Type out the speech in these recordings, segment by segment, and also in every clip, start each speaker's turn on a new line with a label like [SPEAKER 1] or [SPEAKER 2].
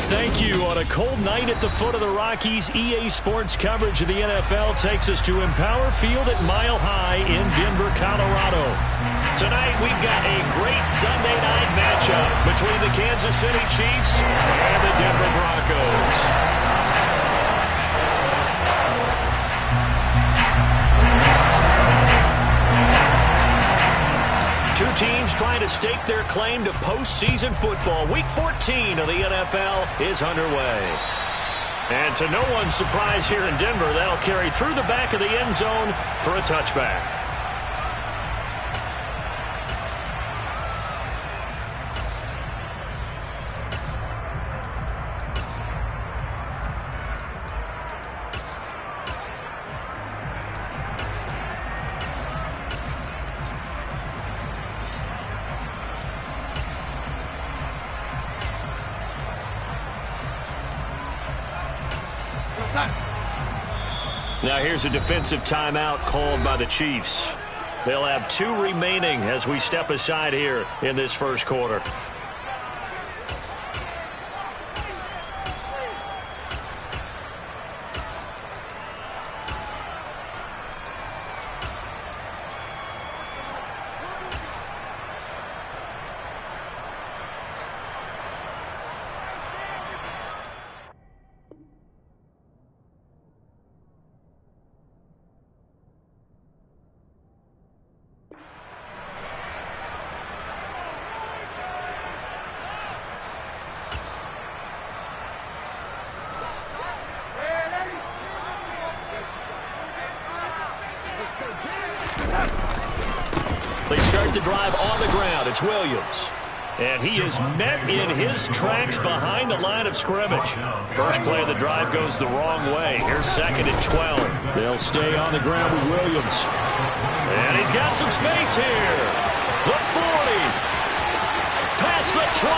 [SPEAKER 1] thank you. On a cold night at the foot of the Rockies, EA Sports coverage of the NFL takes us to Empower Field at Mile High in Denver, Colorado. Tonight, we've got a great Sunday night matchup between the Kansas City Chiefs and the Denver Broncos. Two teams trying to stake their claim to postseason football. Week 14 of the NFL is underway. And to no one's surprise here in Denver, that'll carry through the back of the end zone for a touchback. Now here's a defensive timeout called by the Chiefs. They'll have 2 remaining as we step aside here in this first quarter. They start the drive on the ground. It's Williams. And he is met in his tracks behind the line of scrimmage. First play of the drive goes the wrong way. Here's 2nd and 12. They'll stay on the ground with Williams. And he's got some space here. The 40. Past the 20.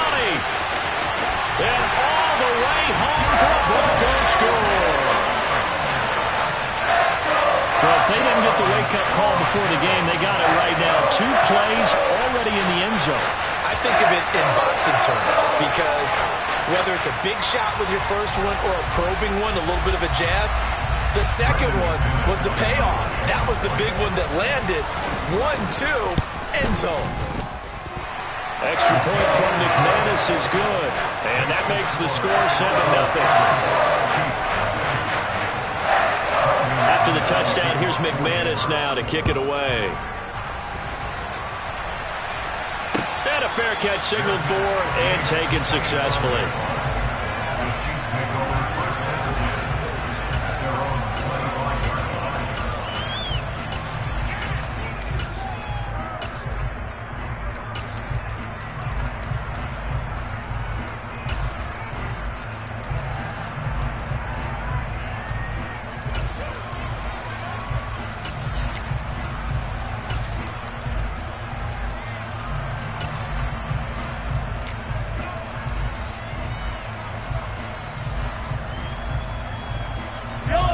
[SPEAKER 1] And all the way home for a Broncos score. Well, if they didn't get the wake-up call before the game, they got it right now. 2 plays already in the end zone.
[SPEAKER 2] I think of it in boxing terms because whether it's a big shot with your first one or a probing one, a little bit of a jab, the second one was the payoff. That was the big one that landed. 1-2, end zone.
[SPEAKER 1] Extra point from McManus is good. And that makes the score 7-0. After the touchdown, here's McManus now to kick it away. And a fair catch signaled for and taken successfully.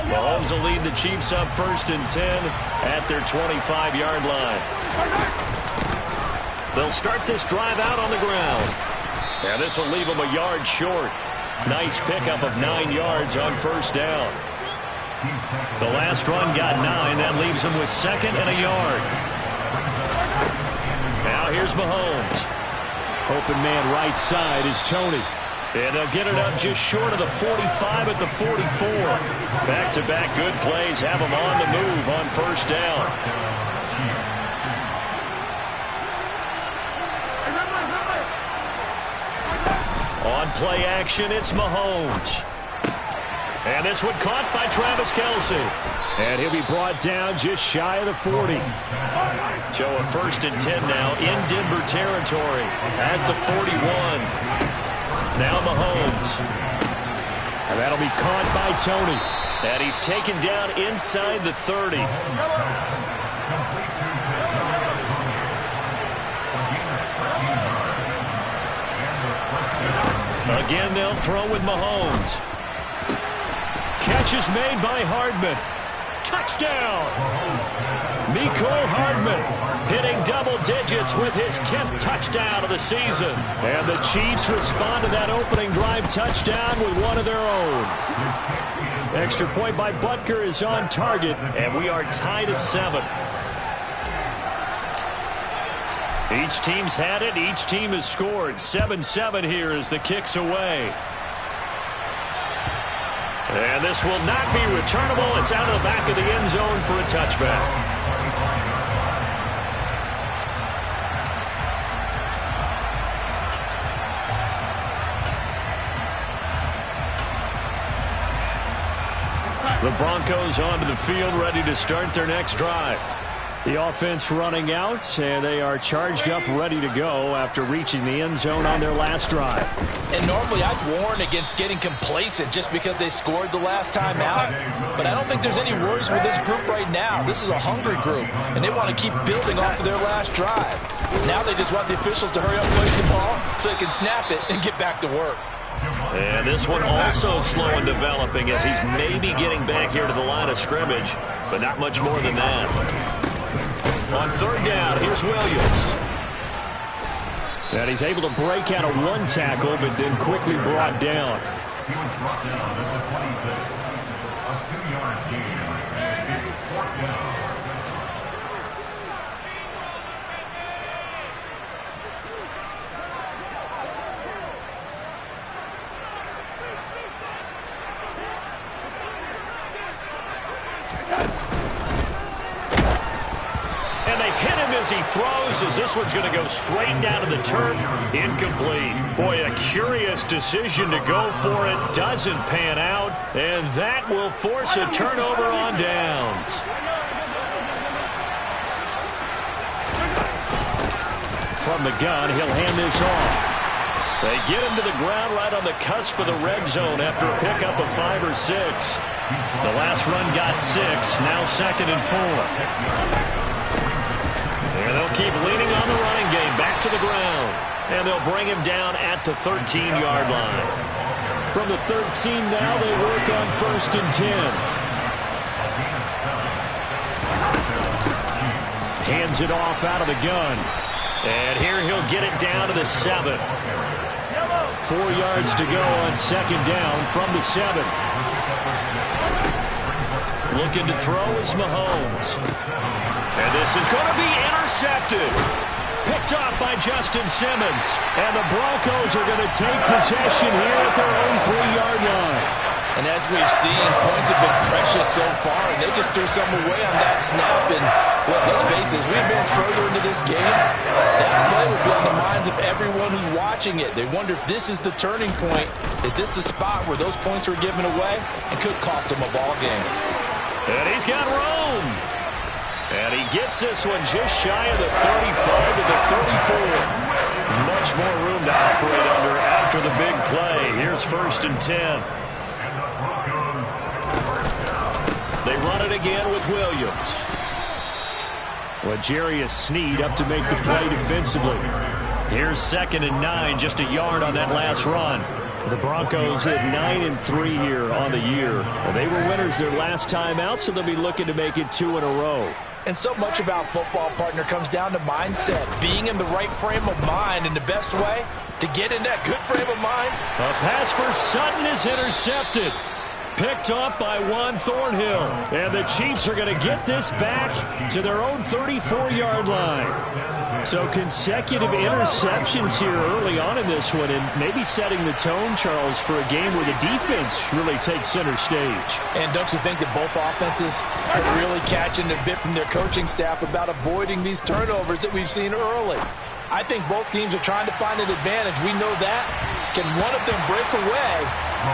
[SPEAKER 1] Mahomes will lead the Chiefs up 1st and 10 at their 25-yard line. They'll start this drive out on the ground. And this will leave them a yard short. Nice pickup of 9 yards on 1st down. The last run got 9. That leaves them with 2nd and a yard. Now here's Mahomes. Open man right side is Tony. And they'll get it up just short of the 45 at the 44. Back-to-back good plays have them on the move on 1st down. On play action, it's Mahomes. And this one caught by Travis Kelce. And he'll be brought down just shy of the 40. So a 1st and 10 now in Denver territory at the 41. Now Mahomes. And that'll be caught by Tony. And he's taken down inside the 30. Again, they'll throw with Mahomes. Catch is made by Hardman. Touchdown! Mecole Hardman hitting double digits with his 10th touchdown of the season. And the Chiefs respond to that opening drive touchdown with one of their own. Extra point by Butker is on target, and we are tied at 7. Each team's had it. Each team has scored. 7-7 here as the kick's away. And this will not be returnable. It's out of the back of the end zone for a touchback. The Broncos onto the field, ready to start their next drive. The offense running out, and they are charged up, ready to go after reaching the end zone on their last drive.
[SPEAKER 2] And normally I'd warn against getting complacent just because they scored the last time out. But I don't think there's any worries with this group right now. This is a hungry group, and they want to keep building off of their last drive. Now they just want the officials to hurry up and place the ball so they can snap it and get back to work.
[SPEAKER 1] And this one also slow and developing as he's maybe getting back here to the line of scrimmage, but not much more than that. On third down, here's Williams. And he's able to break out of one tackle, but then quickly brought down.
[SPEAKER 3] He was brought down at the 26, a 2-yard gain, and it's 4th down.
[SPEAKER 1] And they hit him as he throws, as this one's going to go straight down to the turf. Incomplete. Boy, a curious decision to go for it. Doesn't pan out. And that will force a turnover on downs. From the gun, he'll hand this off. They get him to the ground right on the cusp of the red zone after a pickup of 5 or 6. The last run got 6. Now 2nd and 4. And they'll keep leaning on the running game. Back to the ground. And they'll bring him down at the 13-yard line. From the 13 now, they work on 1st and 10. Hands it off out of the gun. And here he'll get it down to the 7. 4 yards to go on 2nd down from the 7. Looking to throw is Mahomes. And this is going to be intercepted. Picked off by Justin Simmons. And the Broncos are going to take possession here at their own 3-yard line.
[SPEAKER 2] And as we've seen, points have been precious so far, and they just threw some away on that snap. And let's face it, as we advance further into this game, that play will be on the minds of everyone who's watching it. They wonder if this is the turning point. Is this the spot where those points were given away and could cost them a ball game?
[SPEAKER 1] And he's got room. And he gets this one just shy of the 35 to the 34. Much more room to operate under after the big play. Here's 1st and 10. They run it again with Williams. L'Jarius Sneed up to make the play defensively. Here's 2nd and 9, just a yard on that last run. The Broncos at 9-3 here on the year. They were winners their last time out, so they'll be looking to make it 2 in a row.
[SPEAKER 2] And so much about football, partner, comes down to mindset. Being in the right frame of mind, and the best way to get in that good frame of mind.
[SPEAKER 1] A pass for Sutton is intercepted. Picked off by Juan Thornhill. And the Chiefs are going to get this back to their own 34-yard line. So consecutive interceptions here early on in this one, and maybe setting the tone, Charles, for a game where the defense really takes center stage.
[SPEAKER 2] And don't you think that both offenses are really catching a bit from their coaching staff about avoiding these turnovers that we've seen early? I think both teams are trying to find an advantage. We know that. Can one of them break away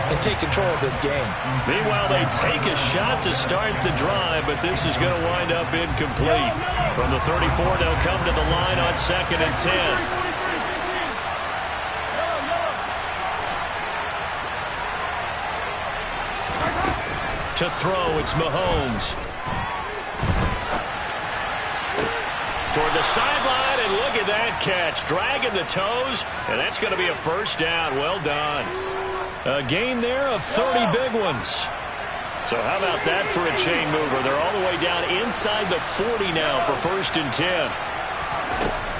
[SPEAKER 2] and take control of this game?
[SPEAKER 1] Meanwhile, they take a shot to start the drive, but this is going to wind up incomplete. From the 34, they'll come to the line on 2nd and 10. To throw, it's Mahomes. Toward the sideline, and look at that catch. Dragging the toes, and that's going to be a 1st down. Well done. A gain there of 30 big ones. So how about that for a chain mover? They're all the way down inside the 40 now for 1st and 10.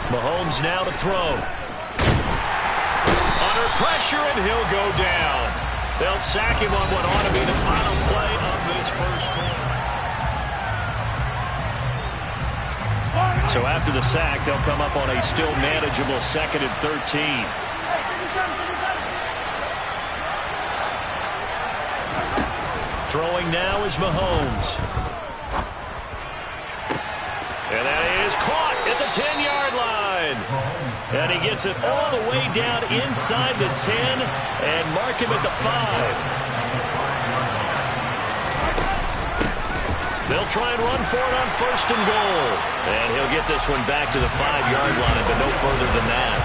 [SPEAKER 1] Mahomes now to throw. Under pressure, and he'll go down. They'll sack him on what ought to be the final play of this first quarter. So after the sack, they'll come up on a still manageable 2nd and 13. Throwing now is Mahomes. And that is caught at the 10-yard line. And he gets it all the way down inside the 10 and mark him at the 5. They'll try and run for it on 1st and goal. And he'll get this one back to the 5-yard line, but no further than that.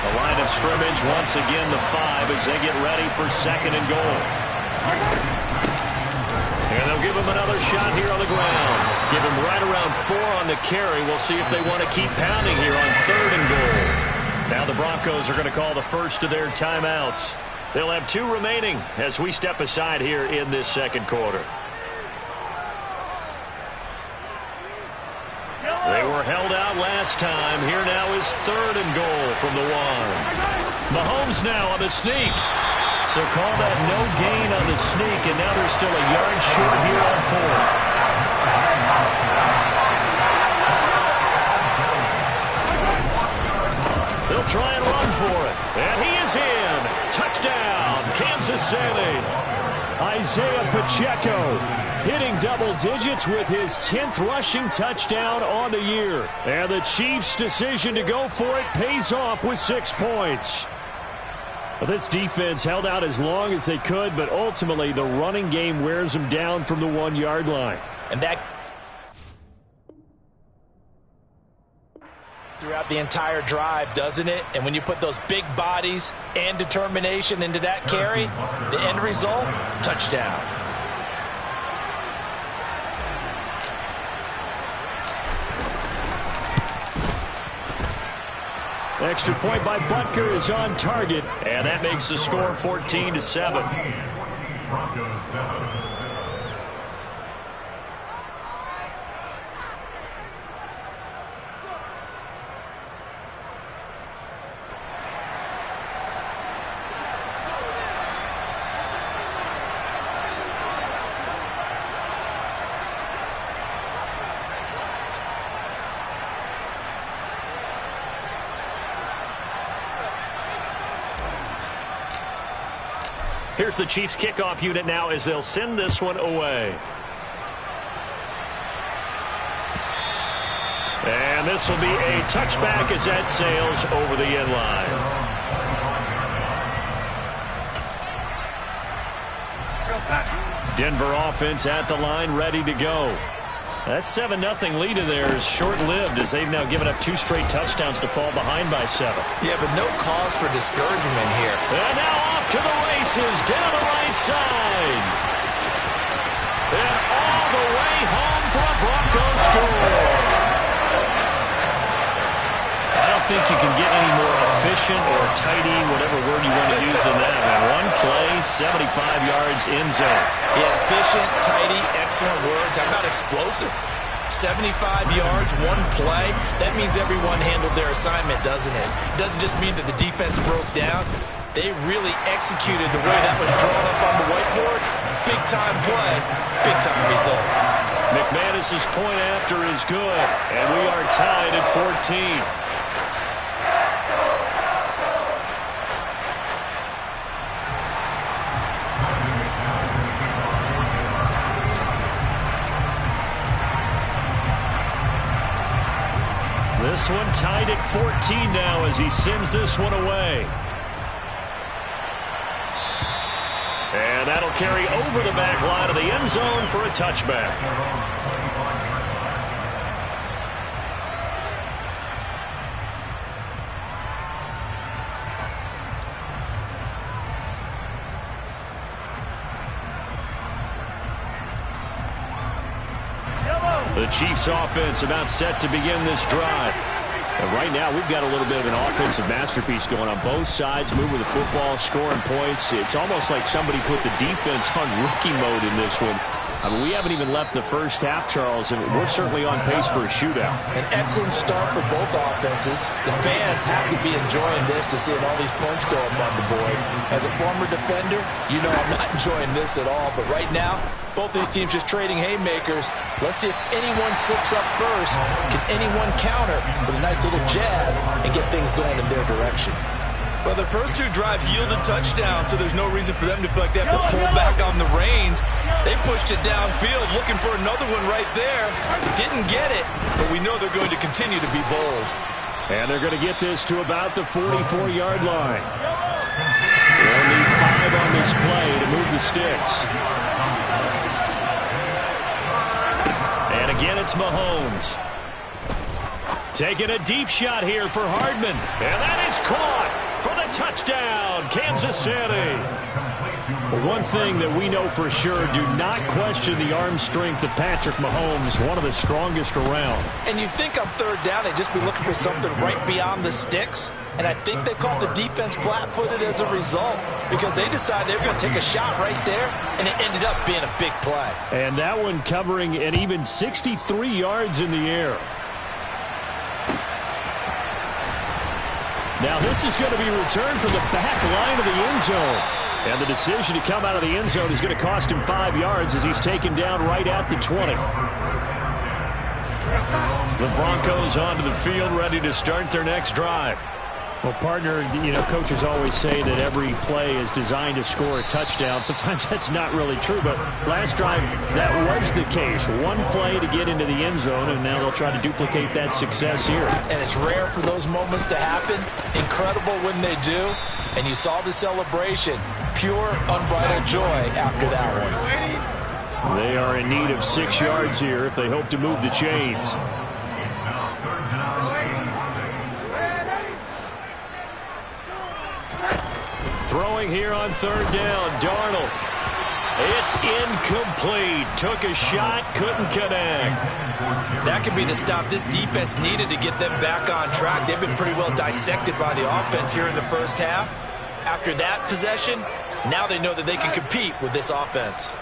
[SPEAKER 1] The line of scrimmage, once again, the 5 as they get ready for 2nd and goal. And they'll give him another shot here on the ground. Give him right around 4 on the carry. We'll see if they want to keep pounding here on 3rd and goal. Now the Broncos are going to call the first of their timeouts. They'll have 2 remaining as we step aside here in this 2nd quarter. They were held out last time. Here now is 3rd and goal from the 1. Mahomes now on the sneak. So call that no gain on the sneak, and now they're still a yard short here on 4th. They'll try and run for it. And he is in. Touchdown, Kansas City. Isaiah Pacheco hitting double digits with his 10th rushing touchdown on the year. And the Chiefs' decision to go for it pays off with 6 points. Well, this defense held out as long as they could, but ultimately the running game wears them down from the 1-yard line.
[SPEAKER 2] And that throughout the entire drive, doesn't it? And when you put those big bodies and determination into that carry, the end result, touchdown.
[SPEAKER 1] Extra point by Butker is on target, and that makes the score 14-7.
[SPEAKER 3] Broncos 7.
[SPEAKER 1] Here's the Chiefs kickoff unit now as they'll send this one away. And this will be a touchback as that sails over the end line. Denver offense at the line, ready to go. That 7-0 lead of theirs short-lived as they've now given up 2 straight touchdowns to fall behind by 7.
[SPEAKER 2] Yeah, but no cause for discouragement here.
[SPEAKER 1] And now off to the races down the right side. And all the way home for a Broncos score. I don't think you can get any more efficient or tidy, whatever word you want to use in that. Man, 1 play, 75 yards in zone.
[SPEAKER 2] Yeah, efficient, tidy, excellent words. How about explosive? 75 yards, 1 play. That means everyone handled their assignment, doesn't it? It doesn't just mean that the defense broke down. They really executed the way that was drawn up on the whiteboard. Big-time play, big-time result.
[SPEAKER 1] McManus's point after is good, and we are tied at 14. This one tied at 14 now as he sends this one away. And that'll carry over the back line of the end zone for a touchback. The Chiefs offense about set to begin this drive. And right now we've got a little bit of an offensive masterpiece going on both sides, moving the football, scoring points. It's almost like somebody put the defense on rookie mode in this one. I mean, we haven't even left the first half, Charles, and we're certainly on pace for a shootout.
[SPEAKER 2] An excellent start for both offenses. The fans have to be enjoying this to seeing all these points go up on the board. As a former defender, you know I'm not enjoying this at all. But right now, both these teams just trading haymakers. Let's see if anyone slips up first. Can anyone counter with a nice little jab and get things going in their direction?
[SPEAKER 4] Well, their first two drives yielded touchdowns, so there's no reason for them to feel like they have to pull back on the reins. They pushed it downfield, looking for another one right there. Didn't get it, but we know they're going to continue to be bold.
[SPEAKER 1] And they're going to get this to about the 44-yard line. They'll need 5 on this play to move the sticks. And again, it's Mahomes. Taking a deep shot here for Hardman. And that is caught for the touchdown, Kansas City. Well, one thing that we know for sure, do not question the arm strength of Patrick Mahomes, one of the strongest around.
[SPEAKER 2] And you think on third down they'd just be looking for something right beyond the sticks? And I think they called the defense flat-footed as a result because they decided they were going to take a shot right there, and it ended up being a big play.
[SPEAKER 1] And that one covering an even 63 yards in the air. Now this is going to be returned from the back line of the end zone. And the decision to come out of the end zone is going to cost him 5 yards as he's taken down right at the 20. The Broncos onto the field, ready to start their next drive. Well, partner, you know, coaches always say that every play is designed to score a touchdown. Sometimes that's not really true, but last drive, that was the case. One play to get into the end zone, and now they'll try to duplicate that success here.
[SPEAKER 2] And it's rare for those moments to happen. Incredible when they do. And you saw the celebration. Pure, unbridled joy after that one.
[SPEAKER 1] They are in need of 6 yards here if they hope to move the chains. Throwing here on third down, Darnold. It's incomplete. Took a shot, couldn't connect.
[SPEAKER 2] That could be the stop this defense needed to get them back on track. They've been pretty well dissected by the offense here in the first half. After that possession, now they know that they can compete with this offense.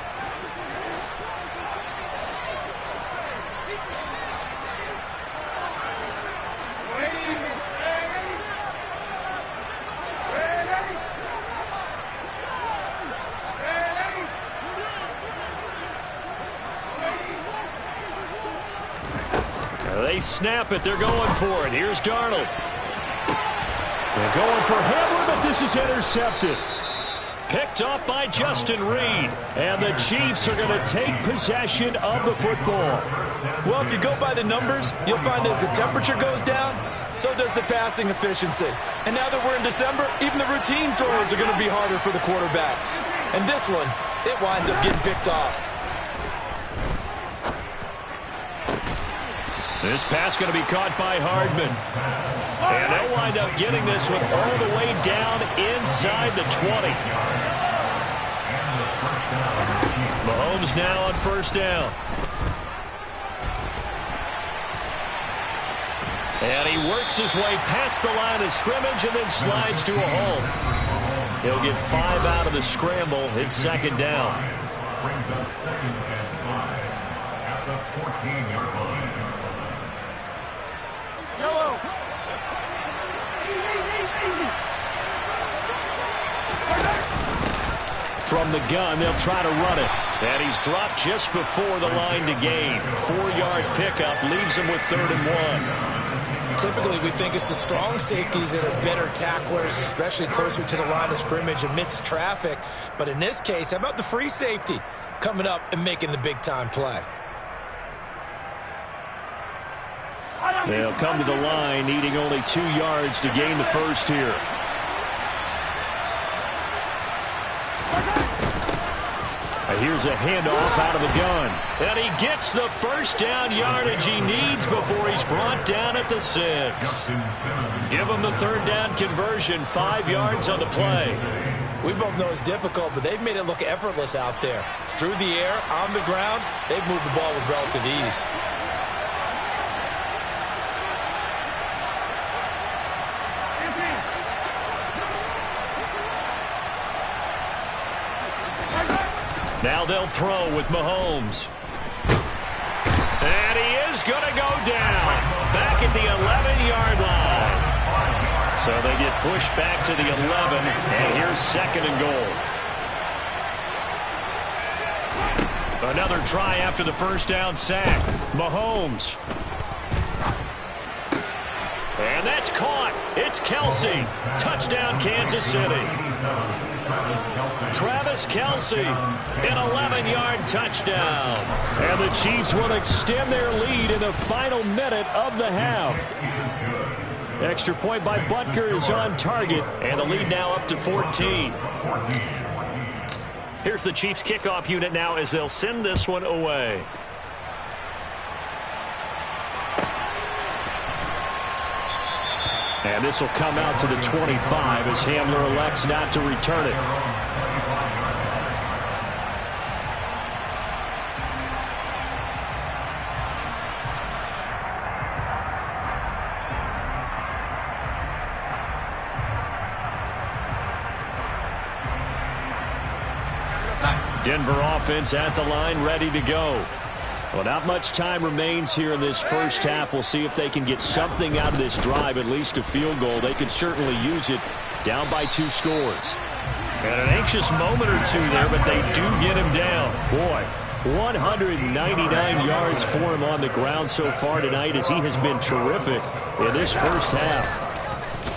[SPEAKER 1] They snap it. They're going for it. Here's Darnold. They're going for Hamler, but this is intercepted. Picked up by Justin Reed. And the Chiefs are going to take possession of the football.
[SPEAKER 4] Well, if you go by the numbers, you'll find as the temperature goes down, so does the passing efficiency. And now that we're in December, even the routine throws are going to be harder for the quarterbacks. And this one, it winds up getting picked off.
[SPEAKER 1] This pass going to be caught by Hardman. And they'll wind up getting this one all the way down inside the 20. Mahomes now on first down. And he works his way past the line of scrimmage and then slides to a hole. He'll get 5 out of the scramble. It's second down.
[SPEAKER 3] Brings up 2nd and 5 at the 14-yard line.
[SPEAKER 1] From the gun, they'll try to run it. And he's dropped just before the line to gain. 4-yard pickup leaves him with 3rd and 1.
[SPEAKER 2] Typically, we think it's the strong safeties that are better tacklers, especially closer to the line of scrimmage amidst traffic. But in this case, how about the free safety coming up and making the big-time play?
[SPEAKER 1] They'll come to the line, needing only 2 yards to gain the first here. Here's a handoff out of the gun. And he gets the first down yardage he needs before he's brought down at the 6. Give him the 3rd down conversion, 5 yards on the play.
[SPEAKER 2] We both know it's difficult, but they've made it look effortless out there. Through the air, on the ground, they've moved the ball with relative ease.
[SPEAKER 1] Now they'll throw with Mahomes. And he is going to go down. Back at the 11-yard line. So they get pushed back to the 11, and here's 2nd and goal. Another try after the first down sack. Mahomes. And that's caught. It's Kelsey. Touchdown, Kansas City. Travis Kelsey, an 11-yard touchdown. And the Chiefs will extend their lead in the final minute of the half. Extra point by Butker is on target, and the lead now up to 14. Here's the Chiefs kickoff unit now as they'll send this one away. And this will come out to the 25 as Hamler elects not to return it. Denver offense at the line, ready to go. Well, not much time remains here in this first half. We'll see if they can get something out of this drive, at least a field goal. They could certainly use it, down by 2 scores. And an anxious moment or two there, but they do get him down. Boy, 199 yards for him on the ground so far tonight as he has been terrific in this first half.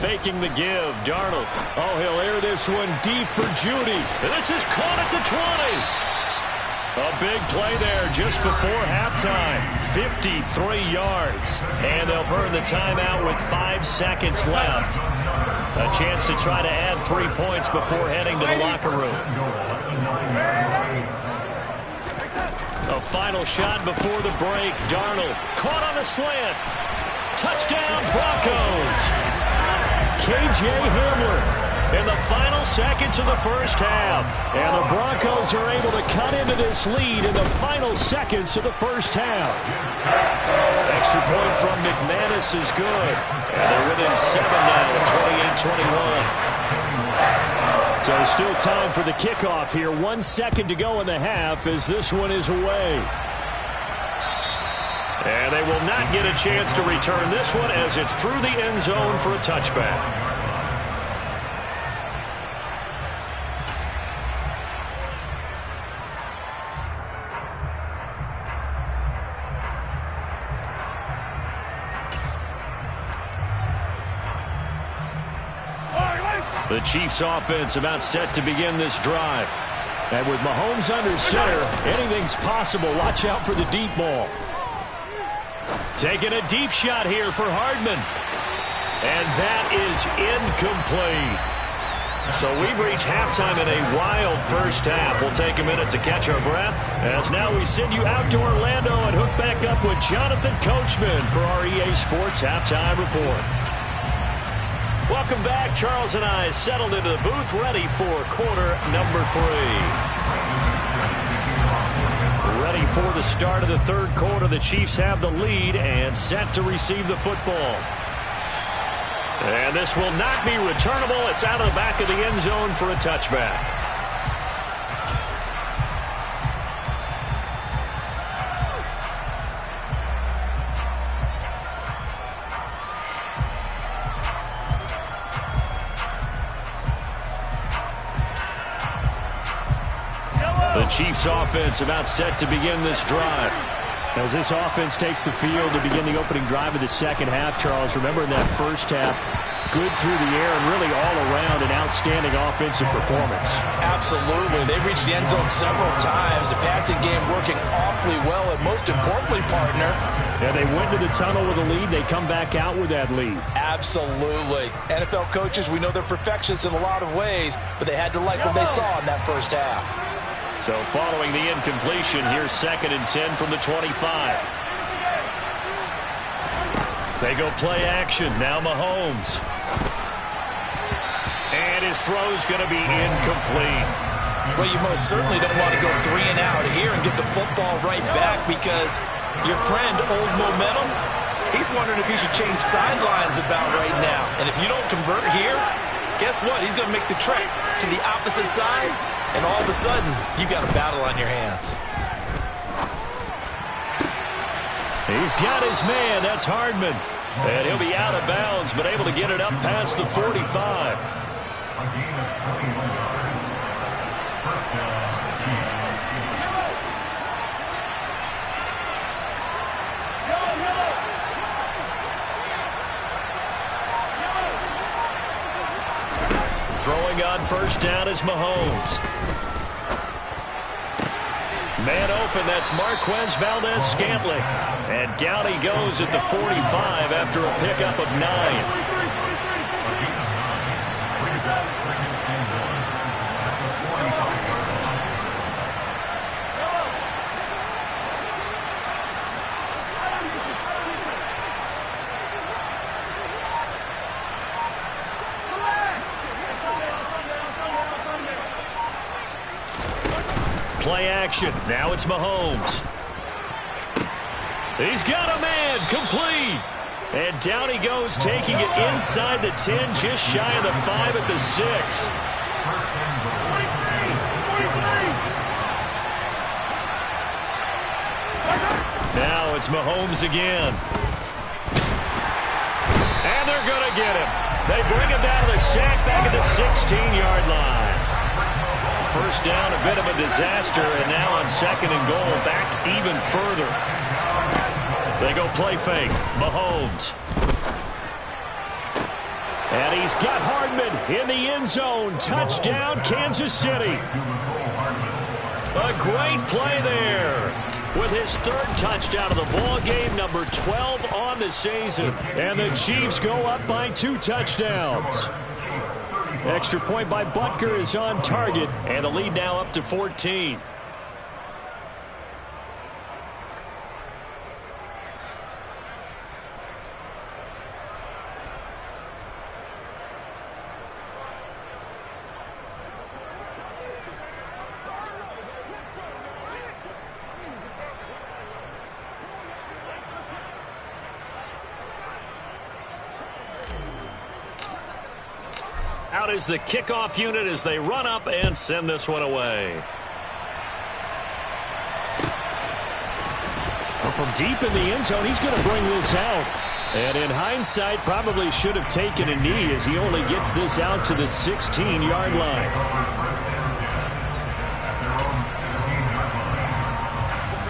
[SPEAKER 1] Faking the give, Darnold. Oh, he'll air this one deep for Judy. And this is caught at the 20. A big play there just before halftime. 53 yards. And they'll burn the timeout with 5 seconds left. A chance to try to add 3 points before heading to the locker room. A final shot before the break. Darnold caught on a slant. Touchdown, Broncos. K.J. Hamler in the final seconds of the first half. And the Broncos are able to cut into this lead in the final seconds of the first half. Extra point from McManus is good. And they're within 7 now, 28-21. So still time for the kickoff here. 1 second to go in the half as this one is away. And they will not get a chance to return this one as it's through the end zone for a touchback. The Chiefs offense about set to begin this drive. And with Mahomes under center, anything's possible. Watch out for the deep ball. Taking a deep shot here for Hardman. And that is incomplete. So we've reached halftime in a wild first half. We'll take a minute to catch our breath as now we send you out to Orlando and hook back up with Jonathan Coachman for our EA Sports Halftime Report. Welcome back. Charles and I settled into the booth ready for quarter number 3. Ready for the start of the third quarter. The Chiefs have the lead and set to receive the football. And this will not be returnable. It's out of the back of the end zone for a touchback. The Chiefs offense about set to begin this drive. As this offense takes the field to begin the opening drive of the second half, Charles, remember in that first half, good through the air and really all around an outstanding offensive performance.
[SPEAKER 2] Absolutely. They reached the end zone several times. The passing game working awfully well, and most importantly, partner.
[SPEAKER 1] Yeah, they went to the tunnel with a lead. They come back out with that lead.
[SPEAKER 2] Absolutely. NFL coaches, we know they're perfectionists in a lot of ways, but they had to like what they saw in that first half.
[SPEAKER 1] So following the incompletion, here's 2nd and 10 from the 25. They go play action. Now Mahomes. And his throw's going to be incomplete.
[SPEAKER 2] Well, you most certainly don't want to go 3 and out here and get the football right back because your friend, Old Momentum, he's wondering if he should change sidelines about right now. And if you don't convert here, guess what? He's going to make the trek to the opposite side and all of a sudden, you've got a battle on your hands.
[SPEAKER 1] He's got his man. That's Hardman. And he'll be out of bounds, but able to get it up past the 45.
[SPEAKER 3] A gain of 21 yards. First down, Chiefs.
[SPEAKER 1] Throwing on first down is Mahomes. Man open, that's Marquez Valdez-Scantling. And down he goes at the 45 after a pickup of 9. Play action. Now it's Mahomes. He's got a man. Complete. And down he goes, taking it inside the 10, just shy of the 5 at the 6. Now it's Mahomes again. And they're going to get him. They bring him down to the sack back at the 16-yard line. First down, a bit of a disaster, and now on second and goal, back even further. They go play fake. Mahomes. And he's got Hardman in the end zone. Touchdown, Kansas City. A great play there. With his third touchdown of the ball game, number 12 on the season. And the Chiefs go up by 2 touchdowns. Extra point by Butker is on target, and the lead now up to 14. Out is the kickoff unit as they run up and send this one away. Well, from deep in the end zone, he's going to bring this out. And in hindsight, probably should have taken a knee as he only gets this out to the 16-yard line.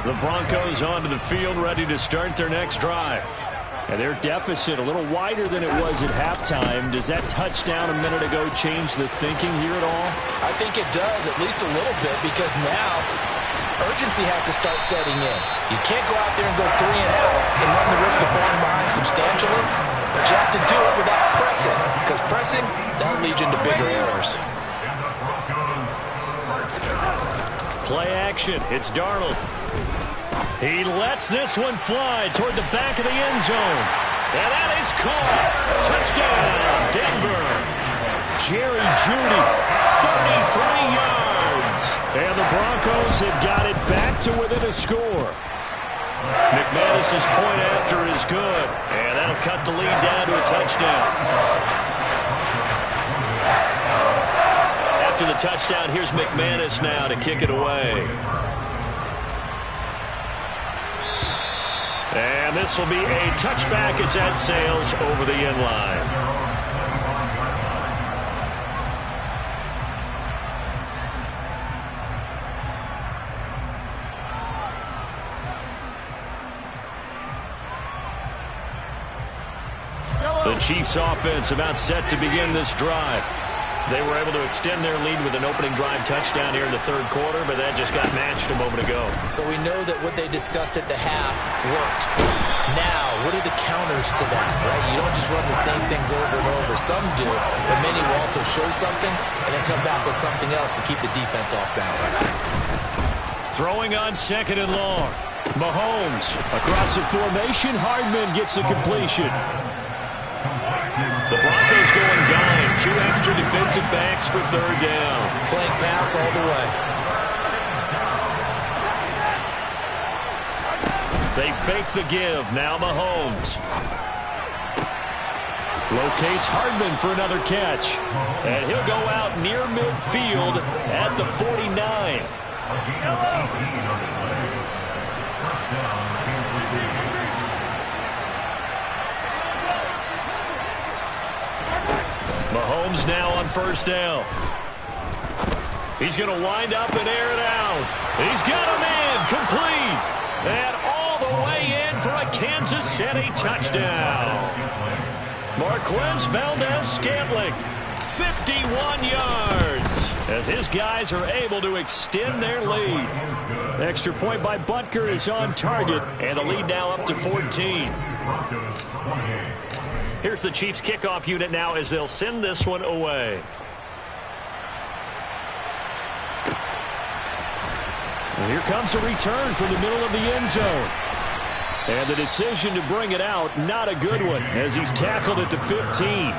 [SPEAKER 1] The Broncos onto the field, ready to start their next drive. And their deficit a little wider than it was at halftime. Does that touchdown a minute ago change the thinking here at all?
[SPEAKER 2] I think it does, at least a little bit, because now urgency has to start setting in. You can't go out there and go 3 and out and run the risk of falling behind substantially, but you have to do it without pressing, because pressing, that'll lead you into bigger errors.
[SPEAKER 1] Play action. It's Darnold. He lets this one fly toward the back of the end zone. And that is caught. Touchdown, Denver. Jerry Jeudy, 33 yards. And the Broncos have got it back to within a score. McManus's point after is good. And that'll cut the lead down to a touchdown. After the touchdown, here's McManus now to kick it away. And this will be a touchback as that sails over the end line. The Chiefs offense about set to begin this drive. They were able to extend their lead with an opening drive touchdown here in the third quarter, but that just got matched a moment ago.
[SPEAKER 2] So we know that what they discussed at the half worked. Now, what are the counters to that, right? You don't just run the same things over and over. Some do, but many will also show something and then come back with something else to keep the defense off balance.
[SPEAKER 1] Throwing on second and long. Mahomes across the formation. Hardman gets the completion. The Broncos going dime. 2 extra defensive backs for third down.
[SPEAKER 2] Playing pass all the way.
[SPEAKER 1] They fake the give. Now Mahomes. Locates Hardman for another catch. And he'll go out near midfield at the 49. Mahomes now on first down. He's going to wind up and air it out. He's got a man complete. And all the way in for a Kansas City touchdown. Marquez Valdez-Scantling, 51 yards, as his guys are able to extend their lead. Extra point by Butker is on target, and the lead now up to 14. Here's the Chiefs kickoff unit now as they'll send this one away. And here comes a return from the middle of the end zone. And the decision to bring it out, not a good one, as he's tackled at the 15.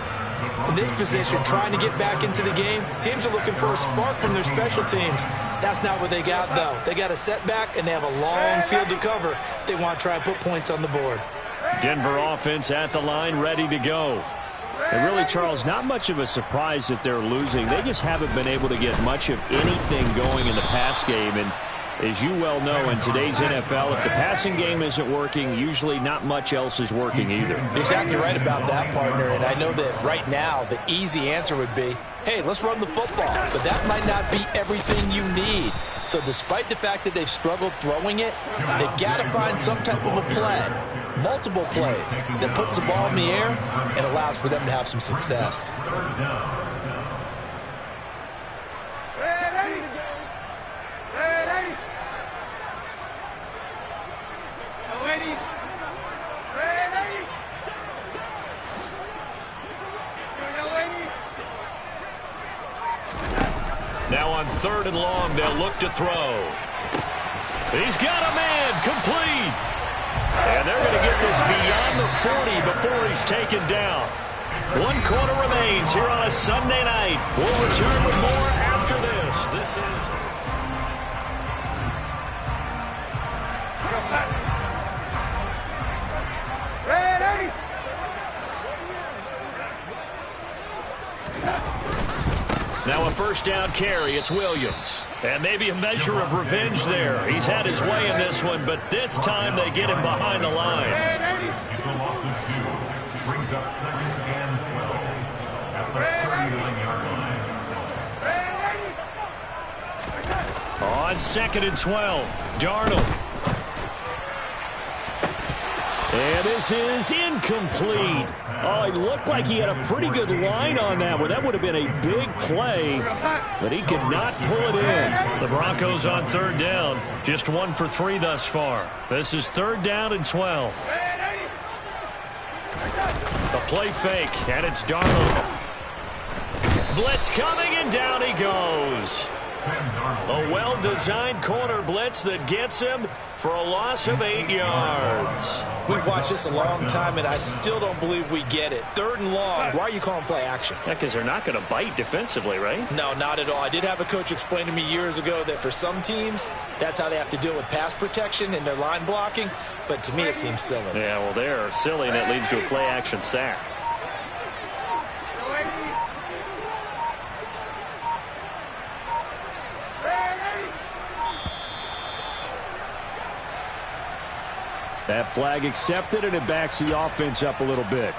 [SPEAKER 4] In this position, trying to get back into the game, teams are looking for a spark from their special teams. That's not what they got, though. They got a setback, and they have a long field to cover if they want to try and put points on the board.
[SPEAKER 1] Denver offense at the line, ready to go. And really, Charles, not much of a surprise that they're losing. They just haven't been able to get much of anything going in the pass game. And as you well know, in today's NFL, if the passing game isn't working, usually not much else is working either.
[SPEAKER 4] You're exactly right about that, partner. And I know that right now the easy answer would be, hey, let's run the football. But that might not be everything you need. So despite the fact that they've struggled throwing it, they've got to find some type of a play, multiple plays, that puts the ball in the air and allows for them to have some success.
[SPEAKER 1] Now on 3rd and long, they'll look to throw. He's got a man complete. And they're going to get this beyond the 40 before he's taken down. 1 quarter remains here on a Sunday night. We'll return with more after this. This is... Now a first down carry. It's Williams. And maybe a measure of revenge there. He's had his way in this one, but this time they get him behind the line.
[SPEAKER 3] It's a loss of 2. Brings up 2nd and 12 at the 39-yard line.
[SPEAKER 1] On 2nd and 12, Darnold. And this is incomplete. Oh, it looked like he had a pretty good line on that one. That would have been a big play, but he could not pull it in. The Broncos on 3rd down. Just 1 for 3 thus far. This is 3rd down and 12. A play fake, and it's Darnold. Blitz coming, and down he goes. A well-designed corner blitz that gets him for a loss of 8 yards.
[SPEAKER 4] We've watched this a long time, and I still don't believe we get it. 3rd and long, why are you calling play action?
[SPEAKER 1] Yeah, because they're not going to bite defensively, right?
[SPEAKER 4] No, not at all. I did have a coach explain to me years ago that for some teams, that's how they have to deal with pass protection and their line blocking. But to me, it seems silly.
[SPEAKER 1] Yeah, well, they're silly, and that leads to a play-action sack. That flag accepted, and it backs the offense up a little bit.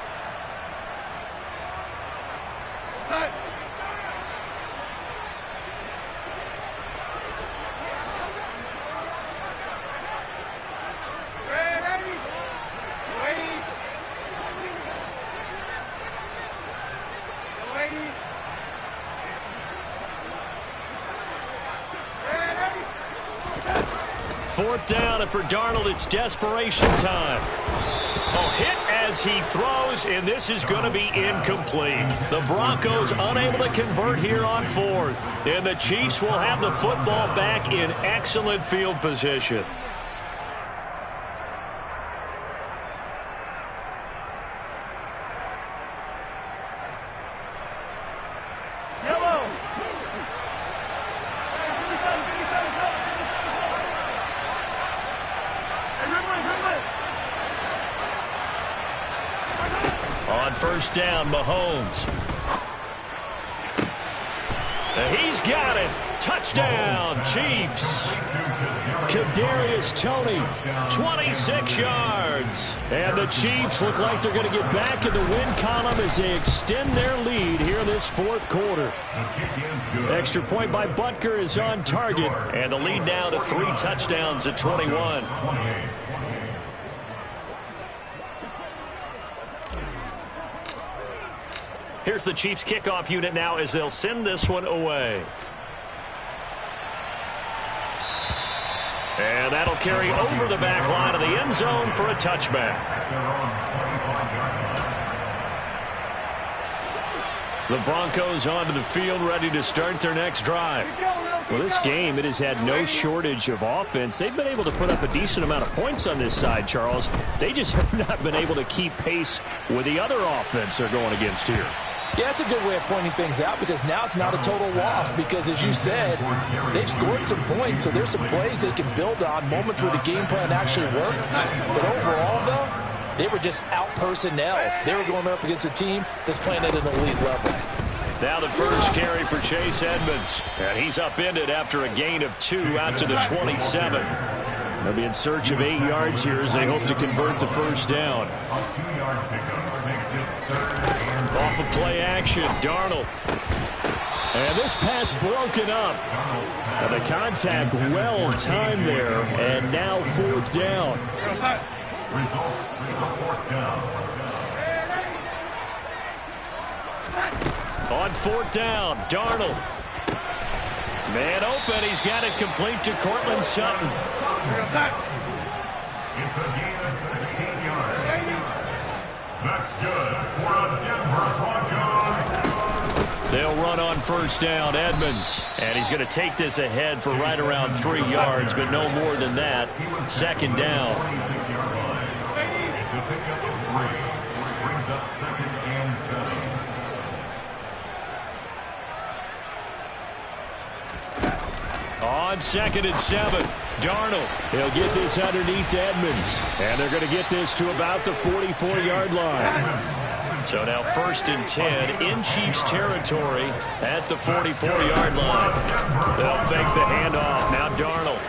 [SPEAKER 1] Fourth down, and for Darnold, it's desperation time. Oh, hit as he throws, and this is going to be incomplete. The Broncos unable to convert here on 4th. And the Chiefs will have the football back in excellent field position. On first down, Mahomes. He's got it. Touchdown, Chiefs. Kadarius Toney, 26 yards. And the Chiefs look like they're going to get back in the win column as they extend their lead here in this fourth quarter. Extra point by Butker is on target. And the lead now to 3 touchdowns at 21. Here's the Chiefs kickoff unit now as they'll send this one away. And that'll carry over the back line of the end zone for a touchback. The Broncos onto the field, ready to start their next drive. Well, this game, it has had no shortage of offense. They've been able to put up a decent amount of points on this side, Charles. They just have not been able to keep pace with the other offense they're going against here.
[SPEAKER 4] Yeah, that's a good way of pointing things out because now it's not a total loss because, as you said, they've scored some points, so there's some plays they can build on, moments where the game plan actually worked. But overall, though, they were just out personnel. They were going up against a team that's playing at an elite level.
[SPEAKER 1] Now the first carry for Chase Edmonds. And he's upended after a gain of 2 out to the 27. They'll be in search of 8 yards here as they hope to convert the first down. Off of play action, Darnold. And this pass broken up. And the contact well timed there. And now fourth down. On fourth down, Darnold. Man open, he's got it complete to Cortland Sutton.
[SPEAKER 3] It's a gain of 16 yards. That's good for the Denver Broncos.
[SPEAKER 1] They'll run on first down, Edmonds. And he's going to take this ahead for right around 3 yards, but no more than that. Second down.
[SPEAKER 3] It's a pickup of 3. Brings up 2nd and 7.
[SPEAKER 1] On 2nd and 7, Darnold. He'll get this underneath to Edmonds. And they're going to get this to about the 44-yard line. So now 1st and 10 in Chiefs territory at the 44-yard line. They'll fake the handoff. Now Darnold.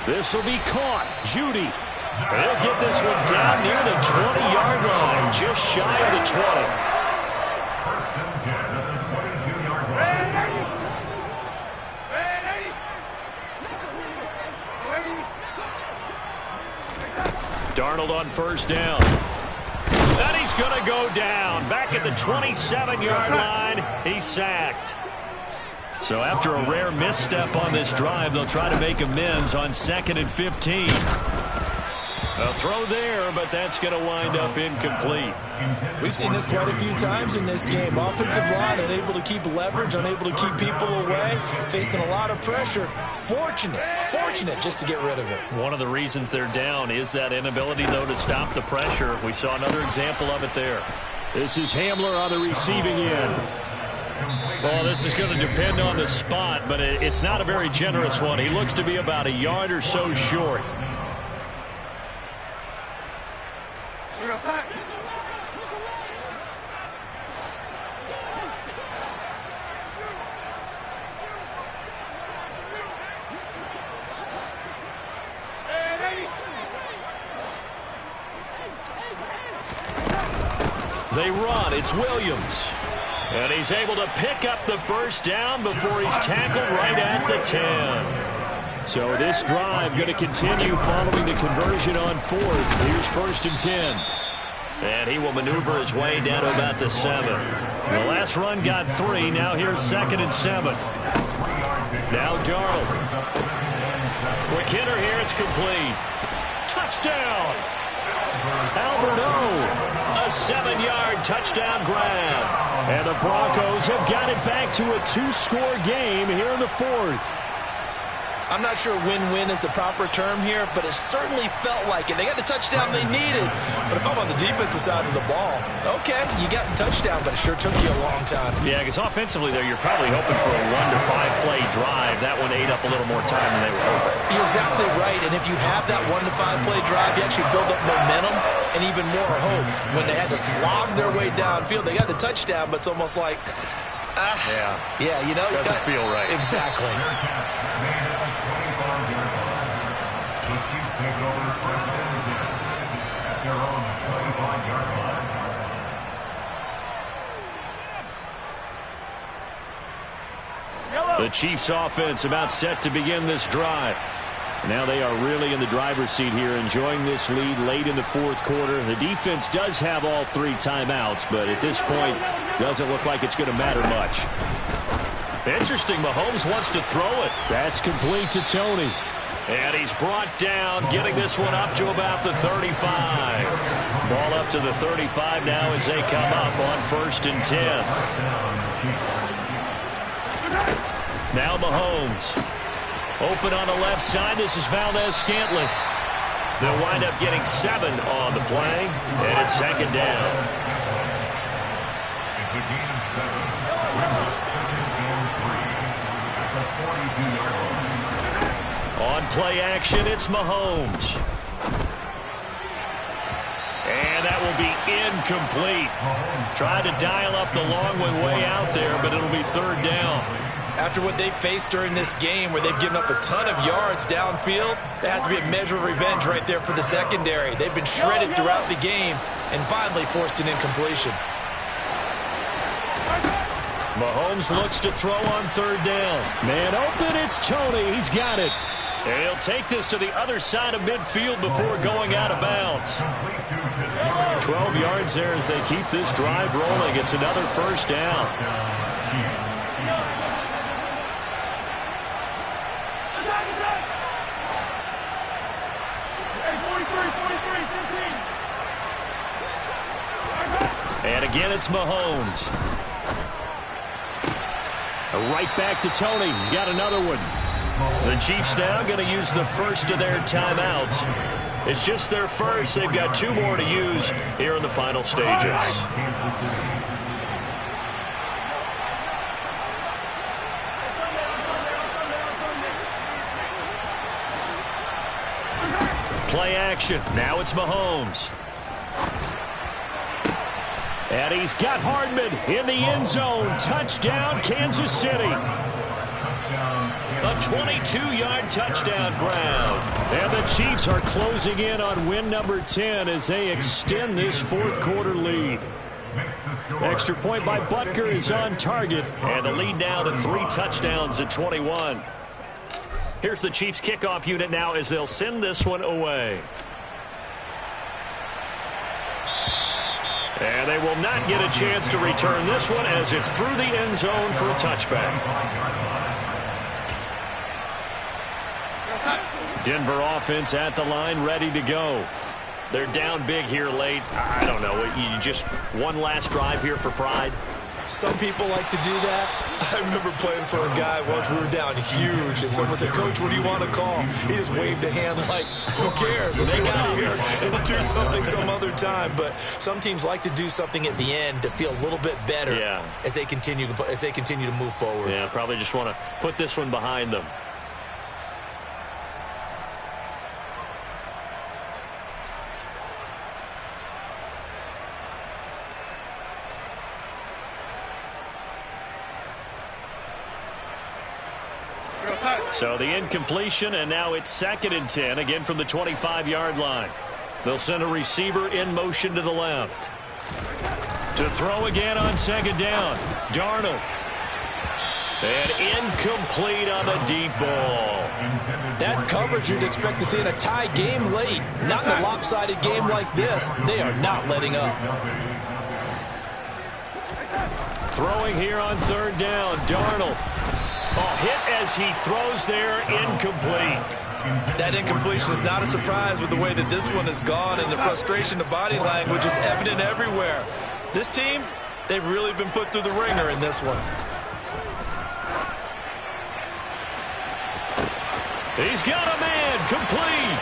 [SPEAKER 1] This will be caught. Judy. They'll get this one down near the 20-yard line, just shy of the 20.
[SPEAKER 3] 1st and 10 at the 22-yard line.
[SPEAKER 1] Darnold on first down. And he's going to go down. Back at the 27-yard line, he's sacked. So after a rare misstep on this drive, they'll try to make amends on 2nd and 15. A throw there, but that's going to wind up incomplete.
[SPEAKER 4] We've seen this quite a few times in this game. Offensive line unable to keep leverage, unable to keep people away, facing a lot of pressure. Fortunate just to get rid of it.
[SPEAKER 1] One of the reasons they're down is that inability, though, to stop the pressure. We saw another example of it there. This is Hamler on the receiving end. Well, this is going to depend on the spot, but it's not a very generous one. He looks to be about a yard or so short. They run. It's Williams. And he's able to pick up the first down before he's tackled right at the 10. So this drive going to continue following the conversion on 4th. Here's 1st and 10. And he will maneuver his way down to about the 7. The last run got 3. Now here's 2nd and 7. Now Darnold. Quick hitter here. It's complete. Touchdown. Albert O. A 7-yard touchdown grab. And the Broncos have got it back to a 2-score game here in the 4th.
[SPEAKER 4] I'm not sure win-win is the proper term here, but it certainly felt like it. They got the touchdown they needed. But if I'm on the defensive side of the ball, okay, you got the touchdown, but it sure took you a long time.
[SPEAKER 1] Yeah, because offensively, though, you're probably hoping for a 1 to 5 play drive. That one ate up a little more time than they were hoping.
[SPEAKER 4] You're exactly right, and if you have that 1 to 5 play drive, you actually build up momentum and even more hope. When they had to slog their way downfield, they got the touchdown, but it's almost like, yeah, you know.
[SPEAKER 1] Doesn't feel right.
[SPEAKER 4] Exactly.
[SPEAKER 1] The Chiefs offense about set to begin this drive. Now they are really in the driver's seat here, enjoying this lead late in the fourth quarter. The defense does have all 3 timeouts, but at this point, doesn't look like it's going to matter much. Interesting, Mahomes wants to throw it. That's complete to Tony. And he's brought down, getting this one up to about the 35. Ball up to the 35 now as they come up on 1st and 10. Now Mahomes. Open on the left side. This is Valdez-Scantling. They'll wind up getting 7 on the play, and it's 2nd down.
[SPEAKER 3] It's a gain of 7. Second and 3 at the 42-yard line.
[SPEAKER 1] On play action, it's Mahomes. And that will be incomplete. Tried to dial up the long one way out there, but it'll be 3rd down.
[SPEAKER 4] After what they've faced during this game where they've given up a ton of yards downfield, there has to be a measure of revenge right there for the secondary. They've been shredded throughout the game and finally forced an incompletion.
[SPEAKER 1] Mahomes looks to throw on 3rd down. Man open, it's Tony. He's got it. And he'll take this to the other side of midfield before going out of bounds. 12 yards there as they keep this drive rolling. It's another 1st down. And again, it's Mahomes. Right back to Tony. He's got another one. The Chiefs now going to use the first of their timeouts. It's just their first. They've got 2 more to use here in the final stages. Play action. Now it's Mahomes. And he's got Hardman in the end zone. Touchdown, Kansas City. A 22-yard touchdown ground. And the Chiefs are closing in on win number 10 as they extend this fourth quarter lead. Extra point by Butker is on target. And the lead now to 3 touchdowns at 21. Here's the Chiefs kickoff unit now as they'll send this one away. And they will not get a chance to return this one as it's through the end zone for a touchback. Denver offense at the line, ready to go. They're down big here late. I don't know. You just one last drive here for pride.
[SPEAKER 4] Some people like to do that. I remember playing for a guy once. We were down huge, and someone said, "Coach, what do you want to call?" He just waved a hand like, "Who cares? Let's get out of here and do something some other time." But some teams like to do something at the end to feel a little bit better as they continue to move forward.
[SPEAKER 1] Yeah, probably just want to put this one behind them. So the incompletion, and now it's 2nd and 10, again from the 25-yard line. They'll send a receiver in motion to the left. To throw again on 2nd down. Darnold. And incomplete on the deep ball.
[SPEAKER 4] That's coverage you'd expect to see in a tie game late. Not in a lopsided game like this. They are not letting up.
[SPEAKER 1] Throwing here on 3rd down. Darnold. Hit as he throws there, incomplete.
[SPEAKER 4] That incompletion is not a surprise with the way that this one has gone, and the frustration, the body language is evident everywhere. This team, they've really been put through the ringer in this one.
[SPEAKER 1] He's got a man, complete.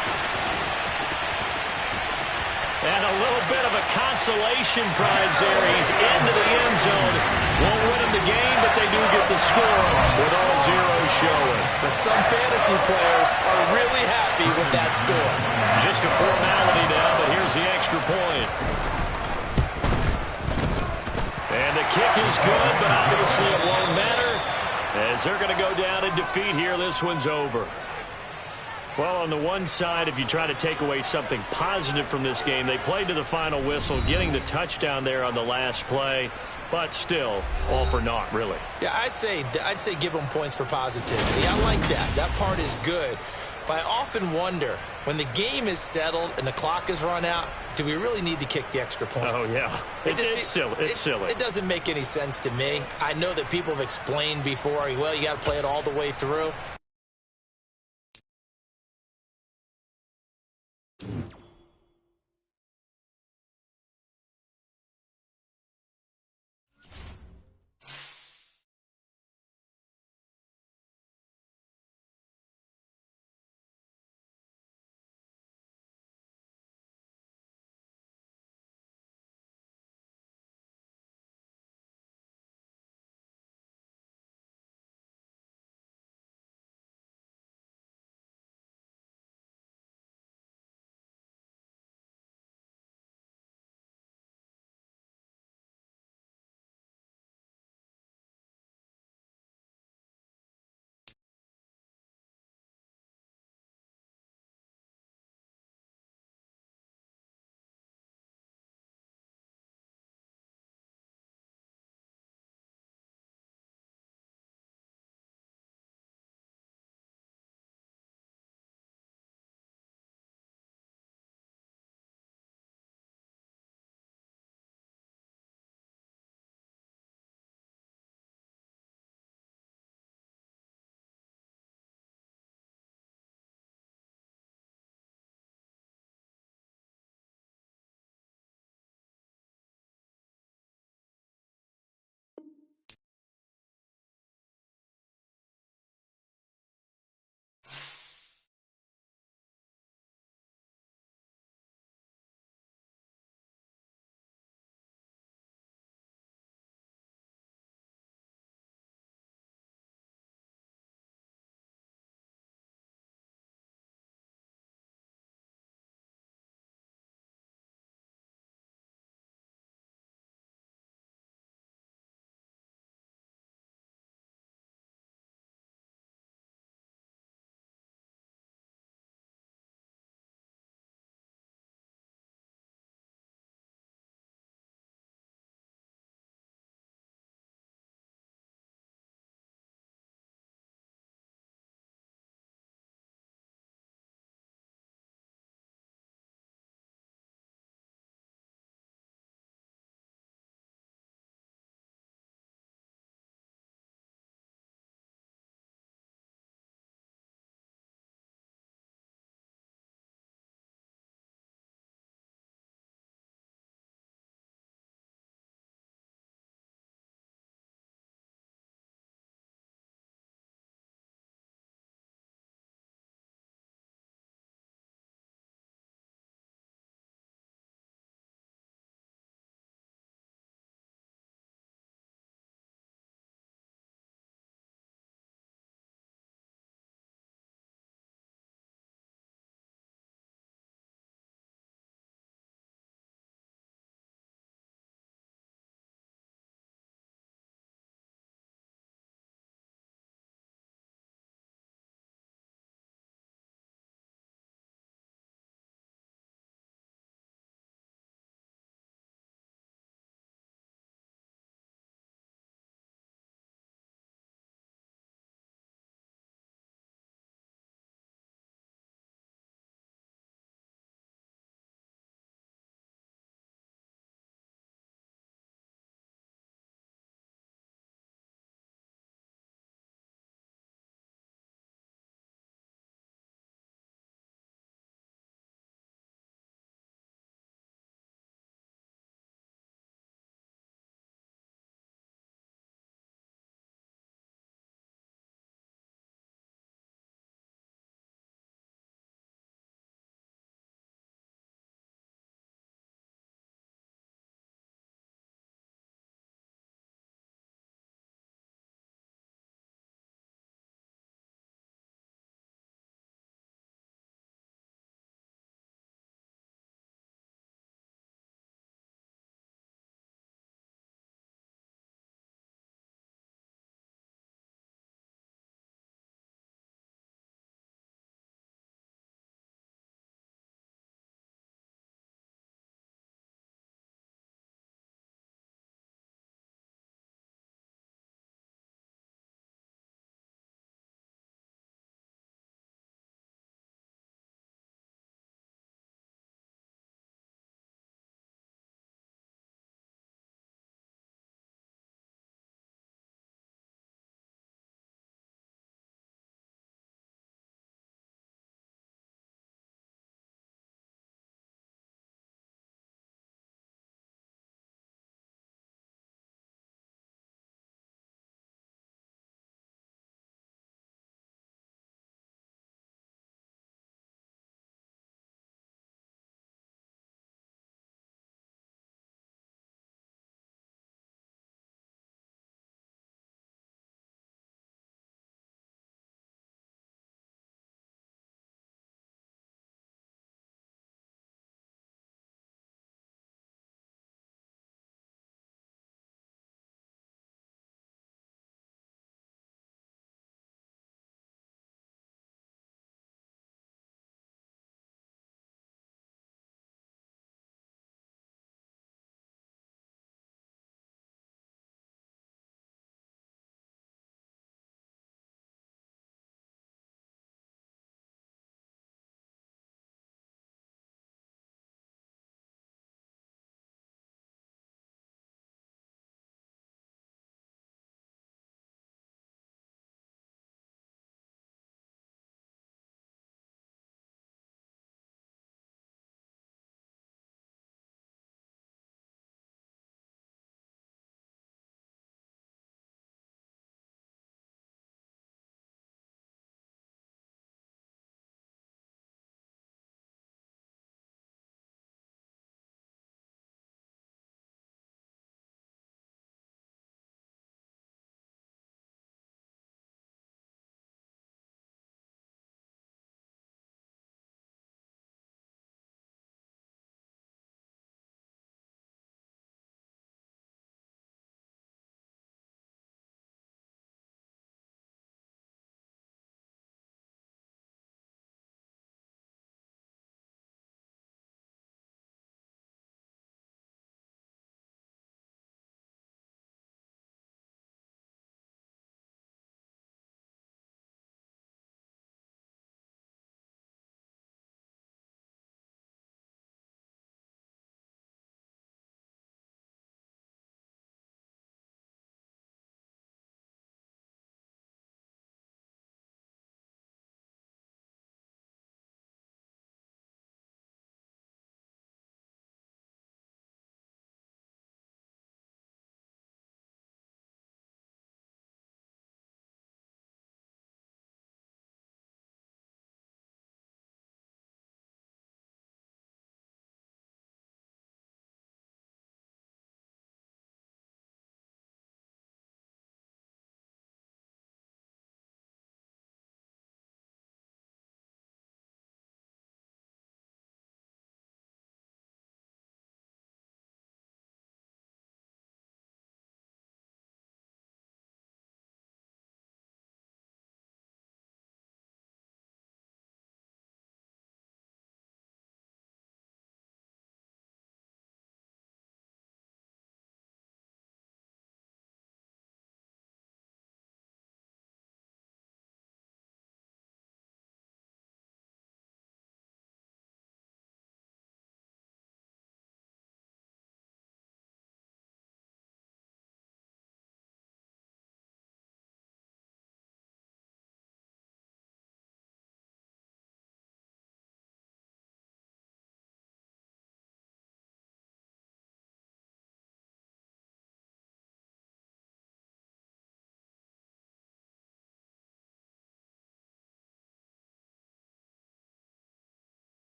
[SPEAKER 1] And a little bit of a consolation prize there. He's into the end zone. Won't win him the game, but they do get the score with all zeros showing.
[SPEAKER 2] But some fantasy players are really happy with that score.
[SPEAKER 1] Just a formality now, but here's the extra point. And the kick is good, but obviously it won't matter as they're going to go down in defeat here. This one's over. Well, on the one side, if you try to take away something positive from this game, they played to the final whistle, getting the touchdown there on the last play, but still, all for naught, really.
[SPEAKER 2] Yeah, I'd say give them points for positivity. I like that. That part is good. But I often wonder, when the game is settled and the clock is run out, do we really need to kick the extra point?
[SPEAKER 1] Oh, yeah. It's silly. It's silly.
[SPEAKER 2] It doesn't make any sense to me. I know that people have explained before, well, you got to play it all the way through.